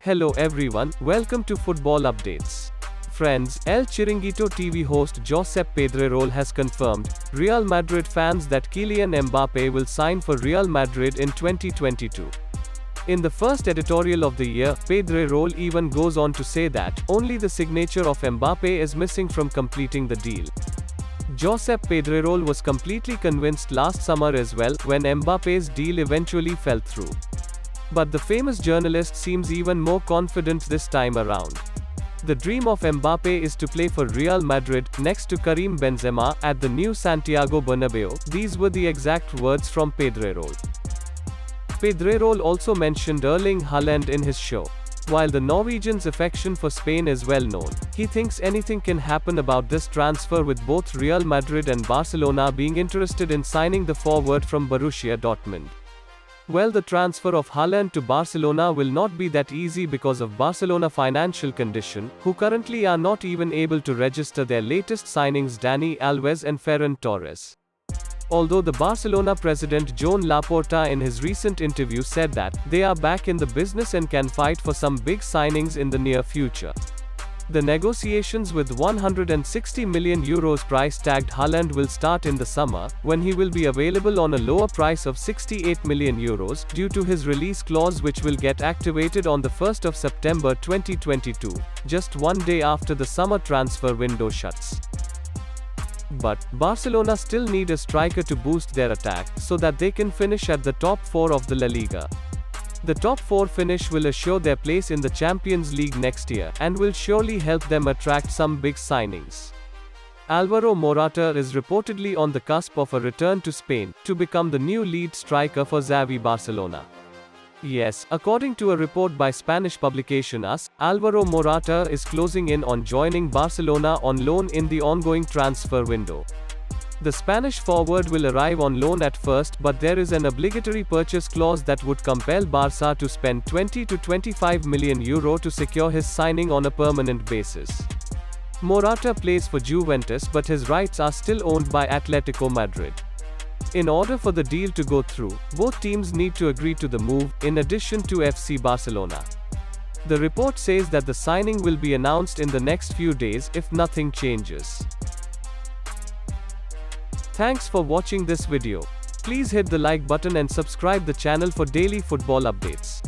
Hello everyone, welcome to Football Updates. Friends, El Chiringuito TV host Josep Pedrerol has confirmed Real Madrid fans that Kylian Mbappe will sign for Real Madrid in 2022. In the first editorial of the year, Pedrerol even goes on to say that only the signature of Mbappe is missing from completing the deal. Josep Pedrerol was completely convinced last summer as well, when Mbappe's deal eventually fell through. But the famous journalist seems even more confident this time around. The dream of Mbappe is to play for Real Madrid, next to Karim Benzema, at the new Santiago Bernabeu. These were the exact words from Pedrerol. Pedrerol also mentioned Erling Haaland in his show. While the Norwegian's affection for Spain is well known, he thinks anything can happen about this transfer, with both Real Madrid and Barcelona being interested in signing the forward from Borussia Dortmund. Well, the transfer of Haaland to Barcelona will not be that easy because of Barcelona financial condition, who currently are not even able to register their latest signings Dani Alves and Ferran Torres. Although the Barcelona president Joan Laporta in his recent interview said that they are back in the business and can fight for some big signings in the near future. The negotiations with €160 million price tagged Haaland will start in the summer, when he will be available on a lower price of €68 million, due to his release clause, which will get activated on the 1st of September 2022, just one day after the summer transfer window shuts. But Barcelona still need a striker to boost their attack, so that they can finish at the top 4 of the La Liga. The top 4 finish will assure their place in the Champions League next year, and will surely help them attract some big signings. Alvaro Morata is reportedly on the cusp of a return to Spain, to become the new lead striker for Xavi Barcelona. Yes, according to a report by Spanish publication AS, Alvaro Morata is closing in on joining Barcelona on loan in the ongoing transfer window. The Spanish forward will arrive on loan at first, but there is an obligatory purchase clause that would compel Barca to spend €20 to €25 million to secure his signing on a permanent basis. Morata plays for Juventus, but his rights are still owned by Atletico Madrid. In order for the deal to go through, both teams need to agree to the move, in addition to FC Barcelona. The report says that the signing will be announced in the next few days if nothing changes. Thanks for watching this video. Please hit the like button and subscribe the channel for daily football updates.